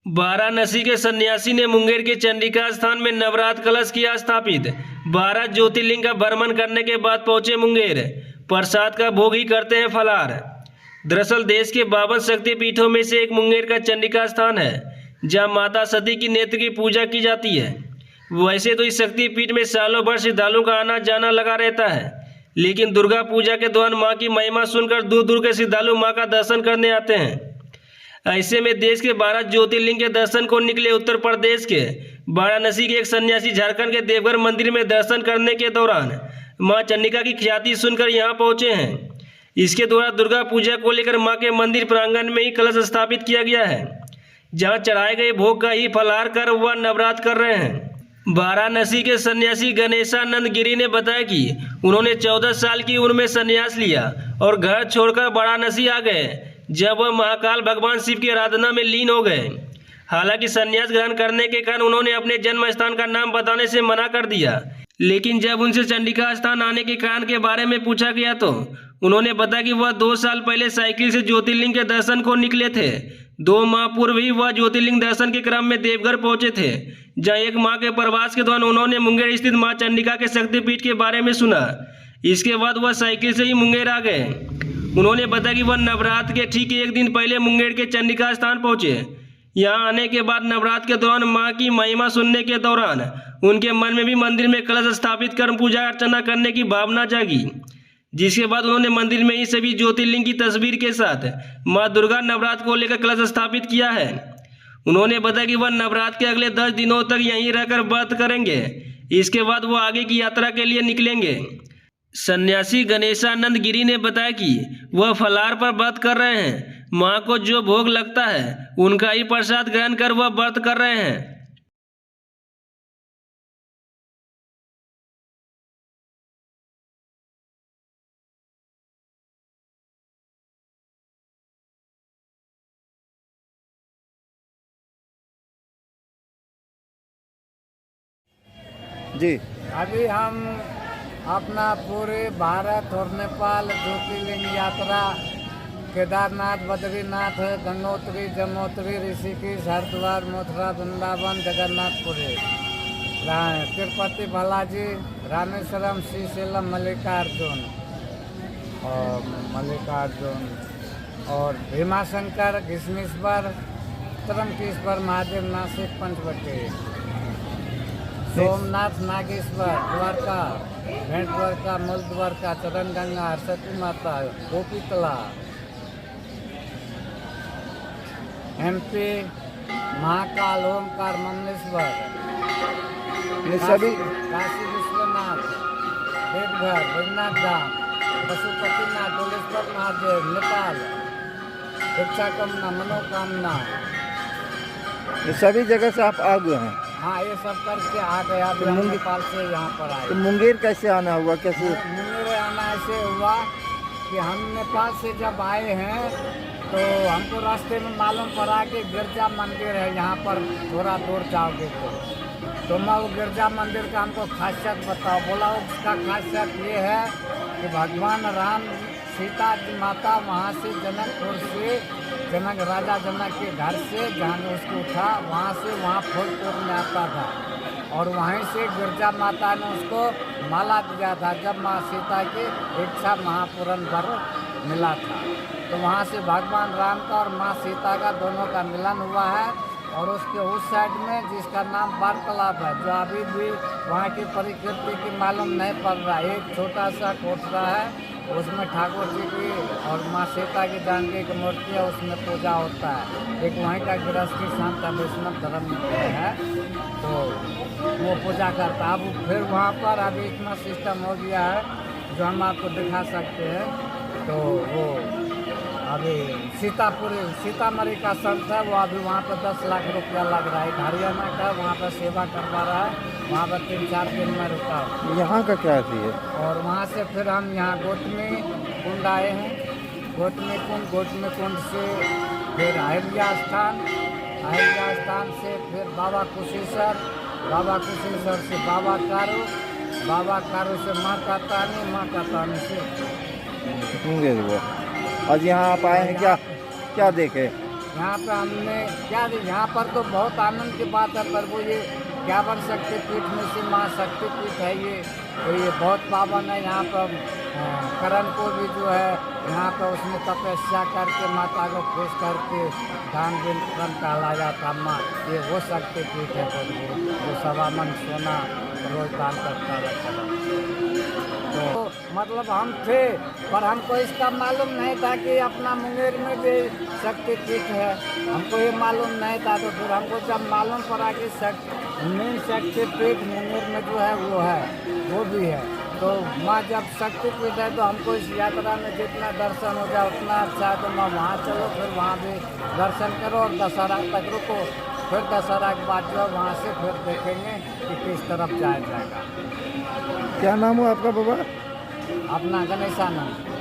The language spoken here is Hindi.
वाराणसी के सन्यासी ने मुंगेर के चंडिका स्थान में नवरात्र कलश किया स्थापित। 12 ज्योतिर्लिंग का भ्रमण करने के बाद पहुंचे मुंगेर। प्रसाद का भोग ही करते हैं फलार। दरअसल देश के 52 शक्तिपीठों में से एक मुंगेर का चंडिका स्थान है, जहां माता सती की नेत्र की पूजा की जाती है। वैसे तो इस शक्तिपीठ में सालों भर श्रद्धालुओं का आना जाना लगा रहता है, लेकिन दुर्गा पूजा के दौरान मां की महिमा सुनकर दूर दूर के श्रद्धालु मां का दर्शन करने आते हैं। ऐसे में देश के 12 ज्योतिर्लिंग के दर्शन को निकले उत्तर प्रदेश के वाराणसी के एक सन्यासी झारखंड के देवघर मंदिर में दर्शन करने के दौरान मां चंडिका की ख्याति सुनकर यहां पहुंचे हैं। इसके दौरान दुर्गा पूजा को लेकर मां के मंदिर प्रांगण में ही कलश स्थापित किया गया है, जहां चढ़ाए गए भोग का ही फलाहार कर वह नवरात्र कर रहे हैं। वाराणसी के सन्यासी गणेशानंद गिरी ने बताया कि उन्होंने 14 साल की उम्र में संन्यास लिया और घर छोड़कर वाराणसी आ गए, जब वह महाकाल भगवान शिव की आराधना में लीन हो गए। हालांकि संन्यास ग्रहण करने के कारण उन्होंने अपने जन्म स्थान का नाम बताने से मना कर दिया, लेकिन जब उनसे चंडिका स्थान आने के कारण के बारे में पूछा गया तो उन्होंने बताया कि वह 2 साल पहले साइकिल से ज्योतिर्लिंग के दर्शन को निकले थे। 2 माह पूर्व ही वह ज्योतिर्लिंग दर्शन के क्रम में देवघर पहुंचे थे, जहां 1 माह के प्रवास के दौरान उन्होंने मुंगेर स्थित मां चंडिका के शक्तिपीठ के बारे में सुना। इसके बाद वह साइकिल से ही मुंगेर आ गए। उन्होंने बताया कि वह नवरात्र के ठीक 1 दिन पहले मुंगेर के चंडिका स्थान पहुंचे। यहां आने के बाद नवरात्र के दौरान मां की महिमा सुनने के दौरान उनके मन में भी मंदिर में कलश स्थापित कर पूजा अर्चना करने की भावना जागी, जिसके बाद उन्होंने मंदिर में ही सभी ज्योतिर्लिंग की तस्वीर के साथ मां दुर्गा नवरात्र को लेकर कलश स्थापित किया है। उन्होंने बताया कि वह नवरात्र के अगले 10 दिनों तक यहीं रहकर व्रत करेंगे। इसके बाद वह आगे की यात्रा के लिए निकलेंगे। सन्यासी गणेशानंद गिरी ने बताया कि वह फलाहार पर व्रत कर रहे हैं। मां को जो भोग लगता है उनका ही प्रसाद ग्रहण कर वह व्रत कर रहे हैं। जी, अभी हम अपना पूरे भारत और नेपाल ज्योतिर्लिंग यात्रा केदारनाथ, बद्रीनाथ, गंगोत्री, जमुनोत्री, ऋषिकेश, हरिद्वार, मथुरा, वृंदावन, जगन्नाथपुरी, तिरुपति बालाजी, रामेश्वरम, श्रीशैलम, मल्लिकार्जुन और भीमाशंकर, घृष्णेश्वर, त्र्यंबकेश्वर महादेव, नासिक, पंचवटी, सोमनाथ, नागेश्वर, द्वारका, भेंट द्वारका, मूल द्वारका, चरण गंगा, सरस्वती माता, गोपीतला, MP, महाकाल, ओमकार, ममलेश्वर, सभी काशी विश्वनाथ, देवघर, वैद्यनाथ धाम, पशुपतिनाथ, डोलेश्वर महादेव, नेपाल, इच्छा कामना, मनोकामना, ये सभी जगह से आप आ गए हैं। हाँ, ये सब करके आ गया। अभी हम नेपाल से यहाँ पर आए। तो मुंगेर कैसे आना हुआ? कैसे मुंगेर आना ऐसे हुआ कि हम नेपाल से जब आए हैं तो हमको रास्ते में मालूम पड़ा कि गिरजा मंदिर है यहाँ पर, थोड़ा दूर जाओगे तो मैं वो गिरजा मंदिर का हमको खासियत बताओ। बोला उसका खासियत ये है कि भगवान राम सीता की माता वहाँ से जनक राजा जनक के घर से जहाँ उसको उठा, वहाँ से वहाँ फूलपुर में आता था और वहीं से गिरजा माता ने उसको माला दिया था जब माँ सीता की इच्छा महापूर्ण वर मिला था। तो वहाँ से भगवान राम का और माँ सीता का दोनों का मिलन हुआ है। और उसके उस साइड में जिसका नाम वार्तालाप है, जो अभी भी वहाँ की प्रकृति की मालूम नहीं पड़ रहा, एक छोटा सा कोठरा है, उसमें ठाकुर जी की और माँ सीता की जानकी की मूर्ति है, उसमें पूजा होता है। एक वहीं का गृहस्थी शांत वैष्णव धर्म में है, तो वो पूजा करता है। अब फिर वहाँ पर अभी इतना सिस्टम हो गया है जो हम आपको दिखा सकते हैं। तो वो अभी सीतामढ़ी का संत है, वो अभी वहाँ पर 10 लाख रुपया लग रहा है। हरियाणा का वहाँ पर सेवा करवा रहा है, वहाँ पर 3-4 दिन में रुका है। यहाँ का क्या है? और वहाँ से फिर हम यहाँ गोतमी कुंड आए हैं। गोतमी कुंड से फिर अहिल्या स्थान से फिर बाबा कुशेश्वर से बाबा कारू से माँ कातानी से मुंगेर हुआ। और यहाँ आप आए हैं, क्या देखे? यहाँ पे हमने क्या यहाँ पर तो बहुत आनंद की बात है, पर वो ये ज्ञापन शक्तिपीठ में से माँ शक्तिपीठ है ये, तो ये बहुत पावन है। यहाँ पर करण को भी जो है यहाँ पर उसने तपस्या करके माता को खुश करके दान वितरण कहलाया था माँ, ये वो शक्तिपीठ है जो 1.25 मन सोना रोज दान करता रहता। तो मतलब हम थे, पर हमको इसका मालूम नहीं था कि अपना मुंगेर में भी शक्तिपीठ है, हमको ये मालूम नहीं था। तो फिर हमको जब मालूम पड़ा कि मेन शक्तिपीठ मुंगेर में जो है वो भी है, तो माँ जब शक्तिपीठ है तो हमको इस यात्रा में जितना दर्शन हो जाए उतना अच्छा है। तो माँ वहाँ चलो, फिर वहाँ भी दर्शन करो और दशहरा तक रुको, फिर दशहरा के बाद जो वहाँ से फिर देखेंगे कि किस तरफ जाया जाएगा। क्या नाम हो आपका बाबा? अपना गणेशानंद।